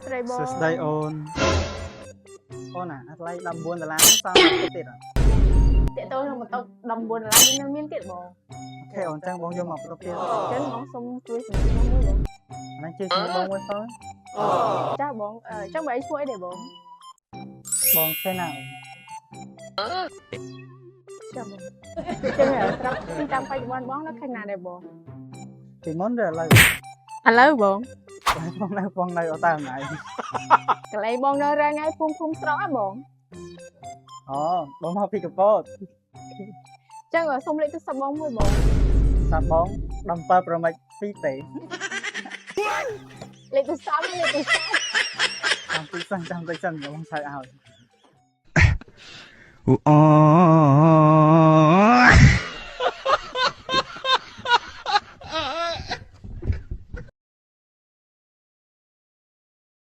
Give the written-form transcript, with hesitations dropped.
ស្រីបង សួស្តីអូនអូនអាថ្លៃ14ដុល្លារសល់ទៀត តាកតូននឹងបន្ទុក14ដុល្លារនេះមានទៀតបង អូខេអូនចឹងបងយកមកបន្ទុកទៀត ចឹងបងសុំជួយខ្ញុំមួយបង អានេះជួយជួយបងមួយផង ចាបងចឹងបើឯងឈ្មោះអីដែរបង បងឃើញណាអូន ចាបងចឹងត្រាប់ទីតាំងបច្ចុប្បន្នបងនៅខាងណាដែរបង ពីមុនទៅឥឡូវ ឥឡូវបង បងនៅអត់តាមណាយក ន្លែងបងនៅរ៉ាងៃភូមិស្រកហ៎បង អូបងមកពីកពត ចឹងសុំលេខទូរស័ព្ទបងមួយបង សាប់បង17ប្រមិច2ទេ លេខទូរស័ព្ទលេខទូរស័ព្ទ ចាំតិចសិនបងឆៅឲ្យ អូ